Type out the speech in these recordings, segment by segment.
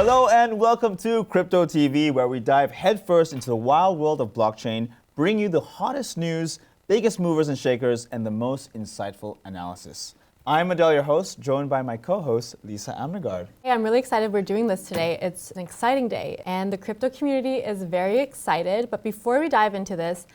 Hello and welcome to Crypto TV, where we dive headfirst into the wild world of blockchain, bring you the hottest news, biggest movers and shakers, and the most insightful analysis. I'm Adel, your host, joined by my co-host, Lisa Amnegard. Hey, I'm really excited we're doing this today. It's an exciting day, and the crypto community is very excited. But before we dive into this,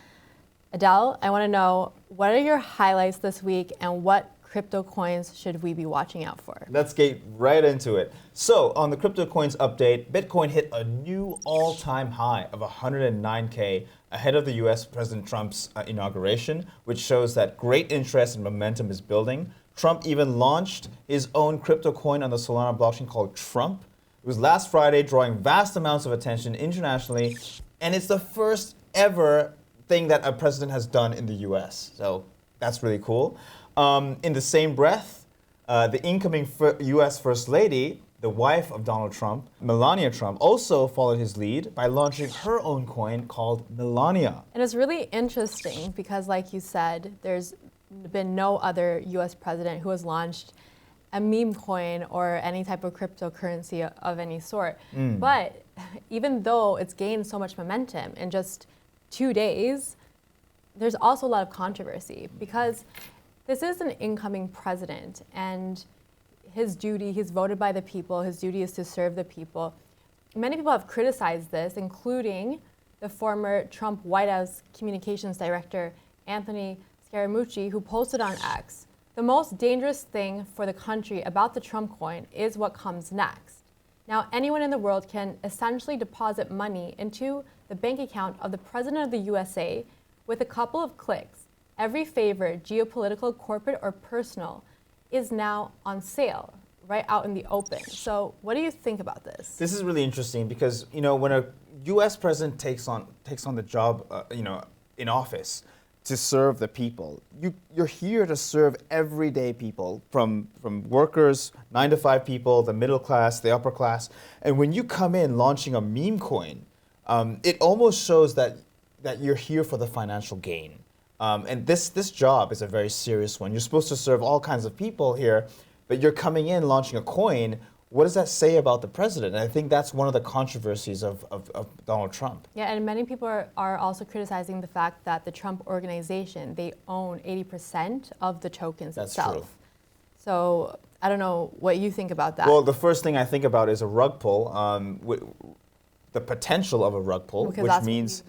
Adel, I want to know, what are your highlights this week, and what crypto coins should we be watching out for? Let's get right into it. So, on the crypto coins update, Bitcoin hit a new all-time high of 109K ahead of the US President Trump's inauguration, which shows that great interest and momentum is building. Trump even launched his own crypto coin on the Solana blockchain called Trump. It was last Friday, drawing vast amounts of attention internationally, and it's the first ever thing that a president has done in the US. So that's really cool. In the same breath, the incoming US First Lady, the wife of Donald Trump, Melania Trump, also followed his lead by launching her own coin called Melania. And it's really interesting because, like you said, there's been no other US president who has launched a meme coin or any type of cryptocurrency of any sort. But even though it's gained so much momentum in just 2 days, there's also a lot of controversy because this is an incoming president, and his duty, he's voted by the people, his duty is to serve the people. Many people have criticized this, including the former Trump White House communications director, Anthony Scaramucci, who posted on X, "The most dangerous thing for the country about the Trump coin is what comes next. Now, anyone in the world can essentially deposit money into the bank account of the president of the USA with a couple of clicks. Every favor, geopolitical, corporate, or personal, is now on sale, right out in the open." So what do you think about this? This is really interesting because, when a US president takes on the job, in office to serve the people, you're here to serve everyday people, from workers, 9-to-5 people, the middle class, the upper class. And when you come in launching a meme coin, it almost shows that you're here for the financial gain. And this job is a very serious one. You're supposed to serve all kinds of people here, but you're coming in launching a coin. What does that say about the president? And I think that's one of the controversies of Donald Trump. Yeah, and many people are also criticizing the fact that the Trump organization, they own 80% of the tokens itself. True. So I don't know what you think about that. Well, the first thing I think about is a rug pull, the potential of a rug pull, because which means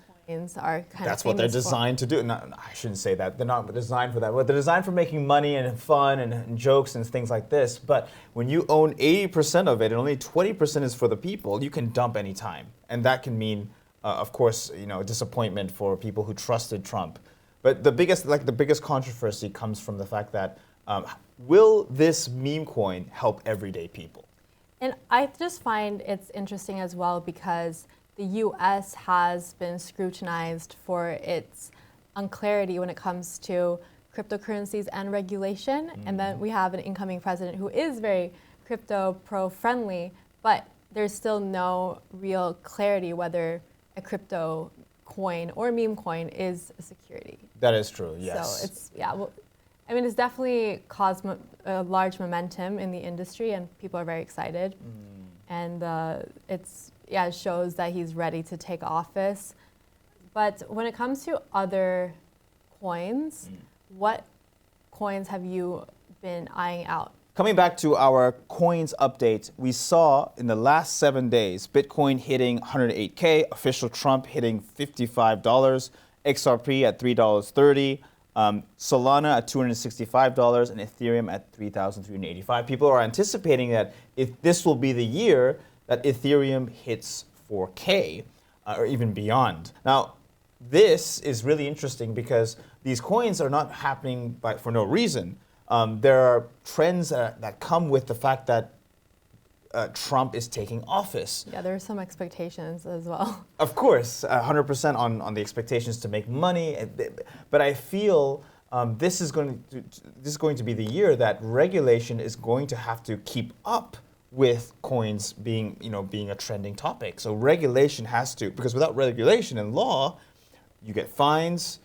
are kind that's what they're designed to do. No, I shouldn't say that. They're not designed for that. Well, they're designed for making money and fun and jokes and things like this. But when you own 80% of it and only 20% is for the people, you can dump any time. And that can mean, of course, disappointment for people who trusted Trump. But the biggest controversy comes from the fact that will this meme coin help everyday people? And I just find it's interesting as well because the US has been scrutinized for its unclarity when it comes to cryptocurrencies and regulation. And then we have an incoming president who is very crypto pro-friendly, but there's still no real clarity whether a crypto coin or meme coin is a security. That is true, yes. So it's definitely caused a large momentum in the industry, and people are very excited. And it shows that he's ready to take office. But when it comes to other coins, what coins have you been eyeing out? Coming back to our coins update, we saw in the last 7 days, Bitcoin hitting 108K, official Trump hitting $55, XRP at $3.30, Solana at $265, and Ethereum at $3,385. People are anticipating that if this will be the year that Ethereum hits 4K or even beyond. Now, this is really interesting because these coins are not happening for no reason. There are trends that come with the fact that Trump is taking office. Yeah, there are some expectations as well. Of course, 100% on the expectations to make money. But I feel this is going to be the year that regulation is going to have to keep up with coins being a trending topic. So regulation has to, because without regulation and law, you get fines,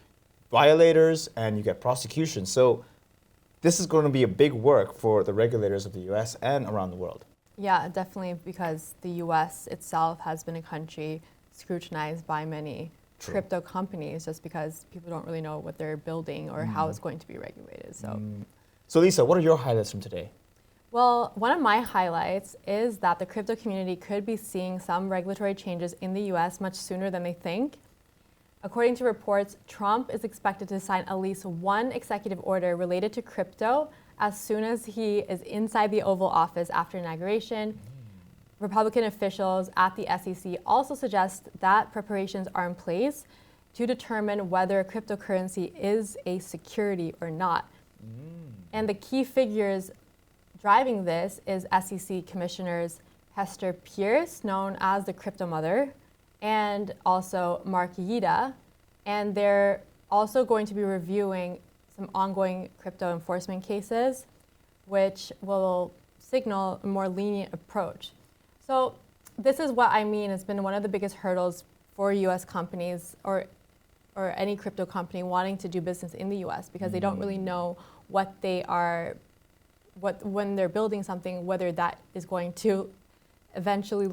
violators, and you get prosecution. So this is going to be a big work for the regulators of the US and around the world. Yeah, definitely, because the US itself has been a country scrutinized by many True. crypto companies just because people don't really know what they're building or how it's going to be regulated. So Lisa, what are your highlights from today? Well, one of my highlights is that the crypto community could be seeing some regulatory changes in the US much sooner than they think. According to reports, Trump is expected to sign at least one executive order related to crypto as soon as he is inside the Oval Office after inauguration. Republican officials at the SEC also suggest that preparations are in place to determine whether cryptocurrency is a security or not. And the key figures driving this is SEC Commissioners Hester Pierce, known as the Crypto Mother, and also Mark Yida. And they're also going to be reviewing some ongoing crypto enforcement cases, which will signal a more lenient approach. So this is what I mean has been one of the biggest hurdles for US companies or any crypto company wanting to do business in the US because they don't really know what they are, when they're building something, whether that is going to eventually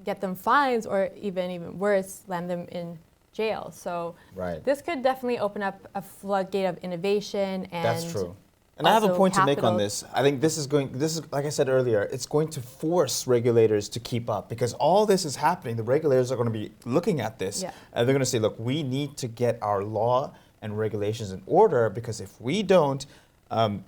get them fines or even worse, land them in jail. So this could definitely open up a floodgate of innovation and that's true. And I have a point to make on capital. this. I think this is like I said earlier, it's going to force regulators to keep up because all this is happening. The regulators are going to be looking at this and they're going to say, look, we need to get our law and regulations in order because if we don't,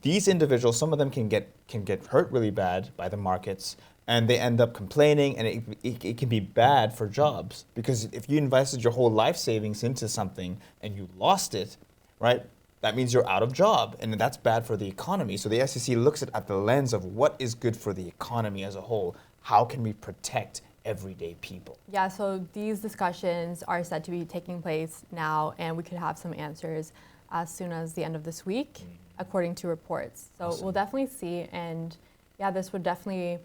these individuals, some of them can get hurt really bad by the markets and they end up complaining and it can be bad for jobs because if you invested your whole life savings into something and you lost it, right? That means you're out of job, and that's bad for the economy. So the SEC looks at the lens of what is good for the economy as a whole. How can we protect everyday people? Yeah, so these discussions are said to be taking place now, and we could have some answers as soon as the end of this week, according to reports. So we'll definitely see, and yeah, this would definitely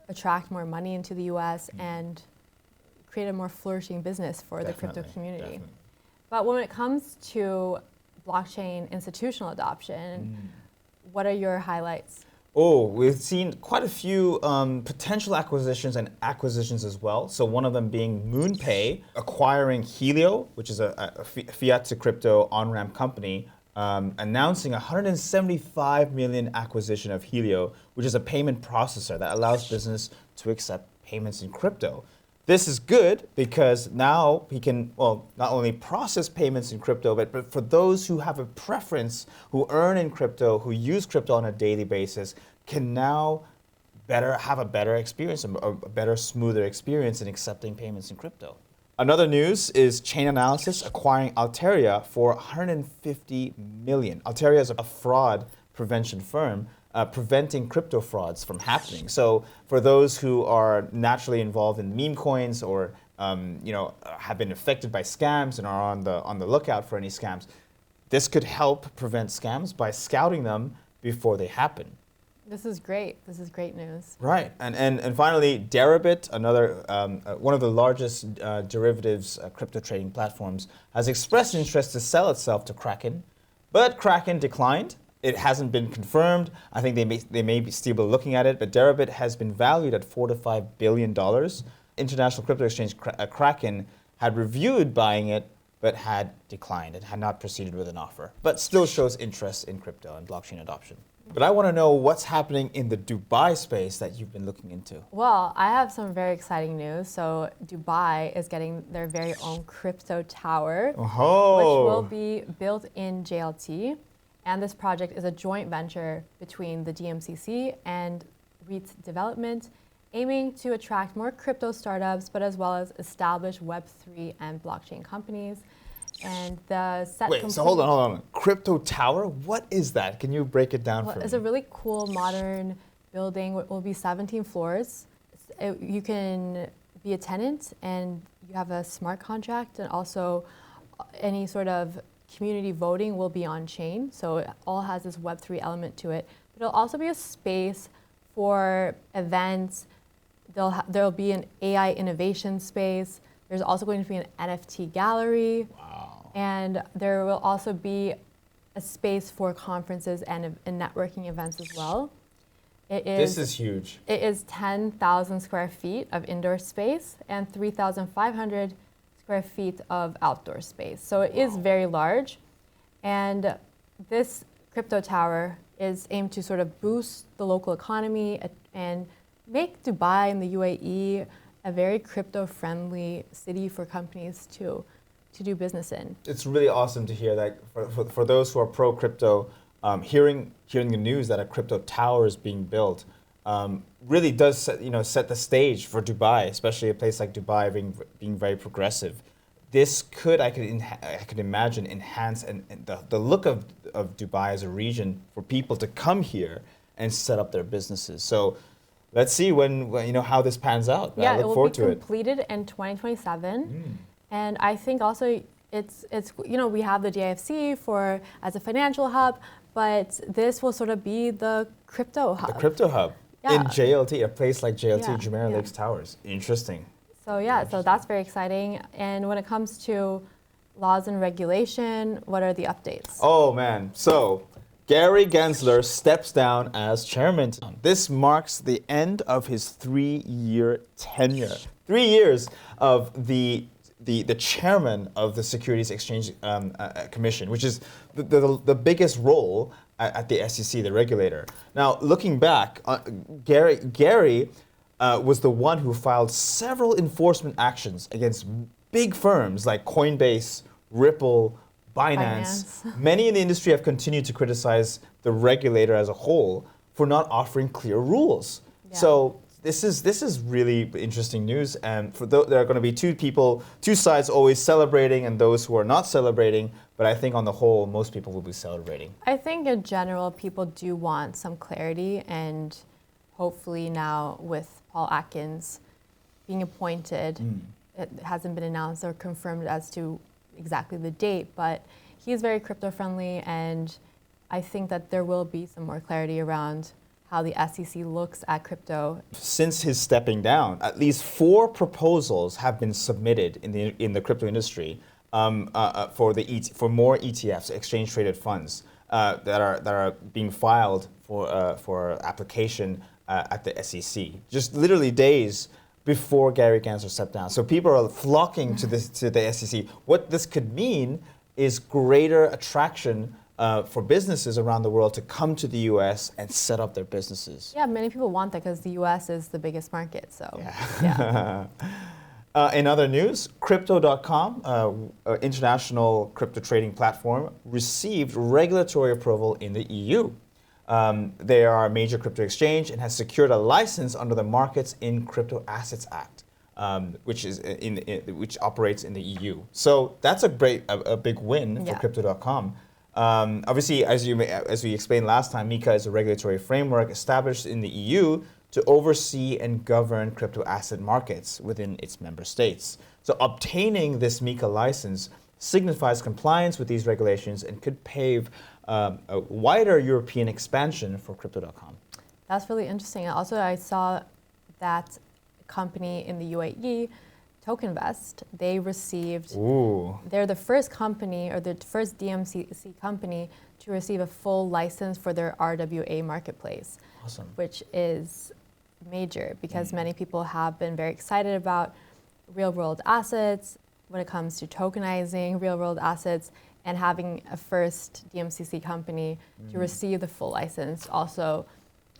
attract more money into the US and create a more flourishing business for the crypto community. But when it comes to blockchain institutional adoption, what are your highlights? Oh, we've seen quite a few potential acquisitions and acquisitions as well. So one of them being MoonPay acquiring Helio, which is a fiat to crypto on-ramp company, announcing a $175 million acquisition of Helio, which is a payment processor that allows business to accept payments in crypto. This is good because now he can, well, not only process payments in crypto, but for those who have a preference, who earn in crypto, who use crypto on a daily basis, can now have a better experience, a better, smoother experience in accepting payments in crypto. Another news is Chain Analysis acquiring Alteria for $150 million. Alteria is a fraud prevention firm preventing crypto frauds from happening. So for those who are naturally involved in meme coins or have been affected by scams and are on the lookout for any scams, this could help prevent scams by scouting them before they happen. This is great. This is great news. Right, and finally, Deribit, another one of the largest derivatives crypto trading platforms, has expressed interest to sell itself to Kraken, but Kraken declined. It hasn't been confirmed. I think they may be still looking at it, but Deribit has been valued at $4 to $5 billion. International crypto exchange Kraken had reviewed buying it, but had declined. It had not proceeded with an offer, but still shows interest in crypto and blockchain adoption. But I want to know what's happening in the Dubai space that you've been looking into. Well, I have some very exciting news. So Dubai is getting their very own crypto tower, which will be built in JLT. And this project is a joint venture between the DMCC and REIT Development, aiming to attract more crypto startups, but as well as established Web3 and blockchain companies. And the set. Wait, so hold on. Crypto tower? What is that? Can you break it down for me? It's a really cool modern building. It will be 17 floors. You can be a tenant, and you have a smart contract, and also any sort of community voting will be on chain. So it all has this Web3 element to it. But it'll also be a space for events. There'll be an AI innovation space. There's also going to be an NFT gallery. Wow. And there will also be a space for conferences and networking events as well. This is huge. It is 10,000 square feet of indoor space and 3,500 square feet of outdoor space. So it is very large. And this crypto tower is aimed to sort of boost the local economy and make Dubai and the UAE a very crypto-friendly city for companies to do business in. It's really awesome to hear that for those who are pro-crypto, hearing the news that a crypto tower is being built really does set the stage for Dubai, especially a place like Dubai being very progressive. This could, I could imagine, enhance the look of Dubai as a region for people to come here and set up their businesses. So let's see when how this pans out. Yeah, I look forward to it. It will be completed in 2027. And I think also it's we have the DIFC as a financial hub, but this will sort of be the crypto hub. The crypto hub in JLT, a place like JLT, Jumeirah Lakes Towers. Interesting. So so that's very exciting. And when it comes to laws and regulation, what are the updates? Oh man, so Gary Gensler steps down as chairman. This marks the end of his 3-year tenure. 3 years of the chairman of the Securities Exchange Commission, which is the biggest role at the SEC, the regulator. Now, looking back, Gary was the one who filed several enforcement actions against big firms like Coinbase, Ripple, Binance. Many in the industry have continued to criticize the regulator as a whole for not offering clear rules. Yeah. So this is really interesting news, and there are going to be two sides always celebrating and those who are not celebrating, but I think on the whole, most people will be celebrating. I think in general, people do want some clarity, and hopefully now with Paul Atkins being appointed, it hasn't been announced or confirmed as to exactly the date, but he's very crypto friendly, and I think that there will be some more clarity around how the SEC looks at crypto. Since his stepping down, at least 4 proposals have been submitted in the crypto industry for more ETFs, exchange traded funds, that are being filed for application at the SEC. Just literally days before Gary Gensler stepped down. So people are flocking to the SEC. What this could mean is greater attraction for businesses around the world to come to the US and set up their businesses. Yeah, many people want that because the US is the biggest market. So yeah. In other news, Crypto.com, international crypto trading platform, received regulatory approval in the EU. They are a major crypto exchange and has secured a license under the Markets in Crypto Assets Act, which operates in the EU. So that's a big win for Crypto.com. Obviously, as we explained last time, MiCA is a regulatory framework established in the EU to oversee and govern crypto asset markets within its member states. So obtaining this MiCA license signifies compliance with these regulations and could pave a wider European expansion for Crypto.com. That's really interesting. Also, I saw that company in the UAE, TokenVest, they received, they're the first company or the first DMCC company to receive a full license for their RWA marketplace. Awesome. Which is major because many people have been very excited about real world assets when it comes to tokenizing real world assets, and having a first DMCC company to receive the full license also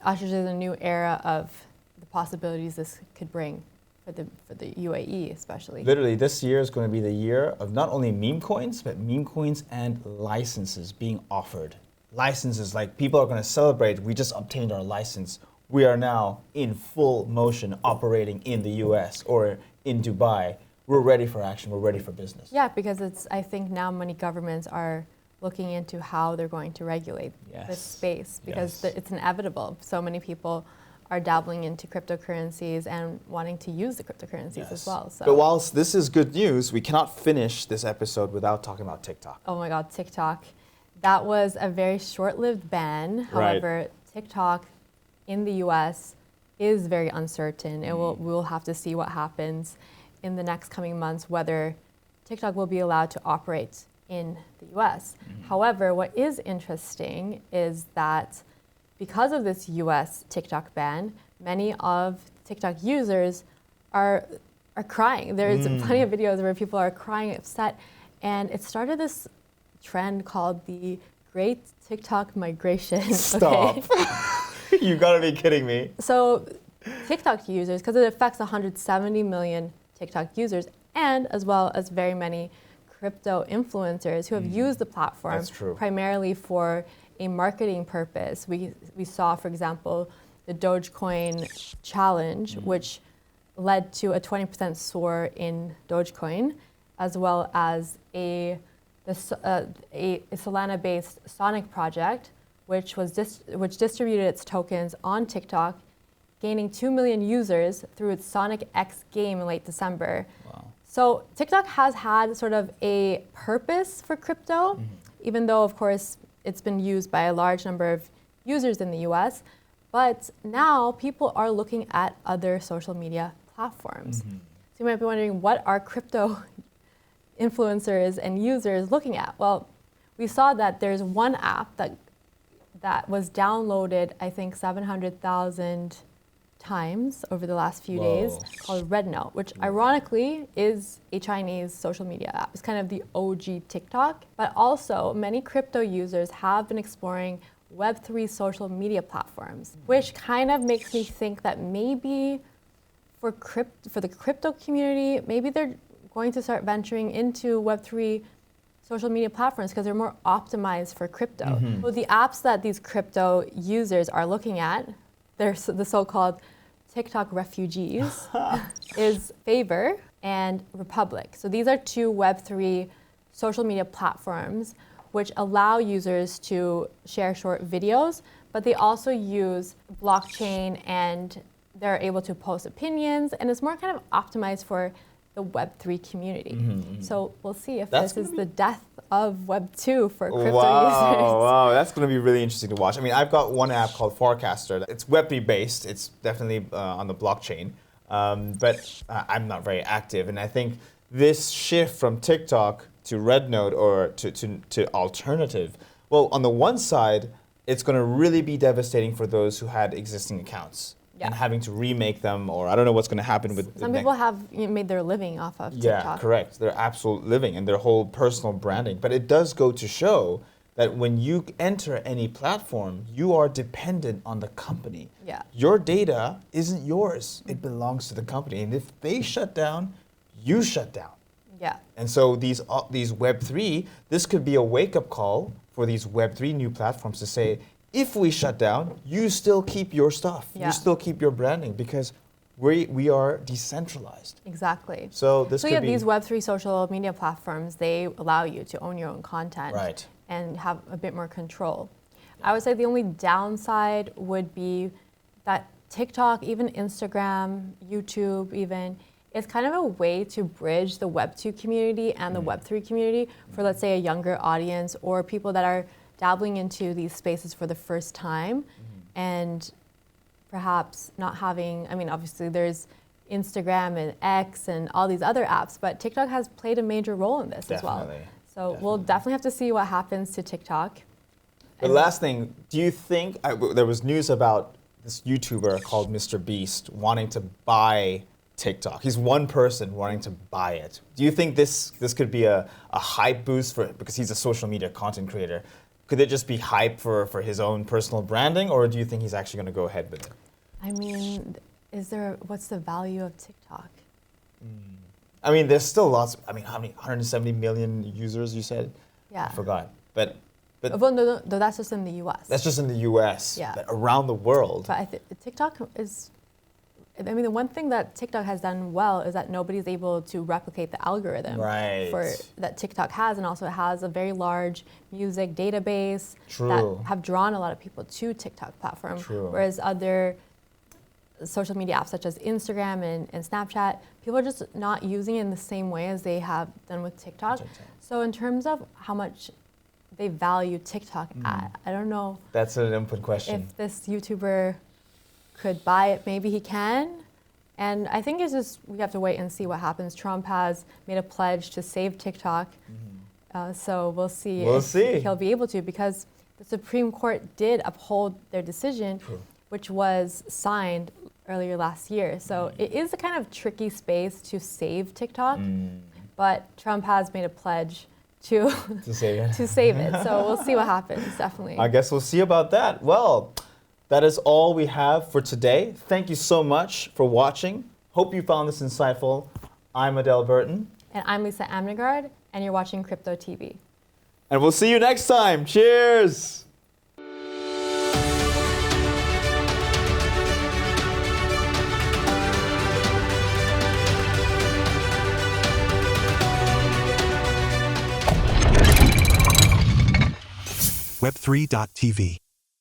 ushers in a new era of the possibilities this could bring for the UAE especially. Literally, this year is going to be the year of not only meme coins, but meme coins and licenses being offered. Licenses, like people are going to celebrate, we just obtained our license. We are now in full motion operating in the US or in Dubai. We're ready for action, we're ready for business. Yeah, because I think now many governments are looking into how they're going to regulate this space because it's inevitable. So many people are dabbling into cryptocurrencies and wanting to use the cryptocurrencies as well. So. But whilst this is good news, we cannot finish this episode without talking about TikTok. Oh my God, TikTok. That was a very short-lived ban. However, TikTok in the US is very uncertain. We'll have to see what happens in the next coming months, whether TikTok will be allowed to operate in the US. However, what is interesting is that because of this US TikTok ban, many of TikTok users are crying. There's plenty of videos where people are crying, upset, and it started this trend called the Great TikTok Migration. Stop. Okay? You gotta be kidding me. So TikTok users, because it affects 170 million TikTok users, and as well as very many crypto influencers who have used the platform primarily for a marketing purpose. We saw, for example, the Dogecoin challenge, which led to a 20% soar in Dogecoin, as well as a Solana-based Sonic project, which distributed its tokens on TikTok, gaining 2 million users through its Sonic X game in late December. Wow. So TikTok has had sort of a purpose for crypto, even though, of course, it's been used by a large number of users in the US. But now people are looking at other social media platforms. So you might be wondering, what are crypto influencers and users looking at? Well, we saw that there's one app that was downloaded, I think, 700,000 times over the last few days, called Rednote, which ironically is a Chinese social media app. It's kind of the OG TikTok, but also many crypto users have been exploring Web3 social media platforms, which kind of makes me think that maybe for the crypto community, maybe they're going to start venturing into Web3 social media platforms because they're more optimized for crypto. So the apps that these crypto users are looking at, they're the so-called TikTok refugees, is Favor and Republic. So these are two Web3 social media platforms which allow users to share short videos, but they also use blockchain and they're able to post opinions, and it's more kind of optimized for the Web3 community. So we'll see if this is the death of Web2 for crypto users. Wow, that's going to be really interesting to watch. I mean, I've got one app called Forecaster. It's Web3 based. It's definitely on the blockchain, but I'm not very active. And I think this shift from TikTok to Rednote or to alternative, well, on the one side, it's going to really be devastating for those who had existing accounts. And having to remake them, or I don't know what's going to happen with. Some people have made their living off of TikTok. Yeah, correct. Their absolute living and their whole personal branding. But it does go to show that when you enter any platform, you are dependent on the company. Yeah. Your data isn't yours; it belongs to the company. And if they shut down, you shut down. Yeah. And so these Web3, this could be a wake-up call for these Web3 new platforms to say, if we shut down, you still keep your stuff. You still keep your branding because we are decentralized. Exactly. So this could be these Web3 social media platforms, they allow you to own your own content and have a bit more control. I would say the only downside would be that TikTok, even Instagram, YouTube even, is kind of a way to bridge the Web2 community and the Web3 community for, let's say, a younger audience or people that are dabbling into these spaces for the first time and perhaps not having, I mean, obviously there's Instagram and X and all these other apps, but TikTok has played a major role in this as well. So we'll definitely have to see what happens to TikTok. The last thing, do you think, there was news about this YouTuber called Mr. Beast wanting to buy TikTok. He's one person wanting to buy it. Do you think this could be a hype boost because he's a social media content creator? Could it just be hype for his own personal branding, or do you think he's actually going to go ahead with it? I mean, what's the value of TikTok? I mean, there's still lots. I mean, how many? 170 million users, you said? Yeah. I forgot. But well, no, that's just in the U.S. That's just in the U.S. Yeah. But around the world. But TikTok is. I mean, the one thing that TikTok has done well is that nobody's able to replicate the algorithm that TikTok has, and also it has a very large music database that have drawn a lot of people to TikTok platform. Whereas other social media apps such as Instagram and Snapchat, people are just not using it in the same way as they have done with TikTok. So in terms of how much they value TikTok at, I don't know. That's an input question. If this YouTuber could buy it, maybe he can. And I think it's just, we have to wait and see what happens. Trump has made a pledge to save TikTok. So we'll see if he'll be able to, because the Supreme Court did uphold their decision, which was signed earlier last year. So it is a kind of tricky space to save TikTok, but Trump has made a pledge to save it. to save it. So we'll see what happens, definitely. I guess we'll see about that. Well, that is all we have for today. Thank you so much for watching. Hope you found this insightful. I'm Adele Burton. And I'm Lisa Amnegard, and you're watching Crypto TV. And we'll see you next time. Cheers! Web3.tv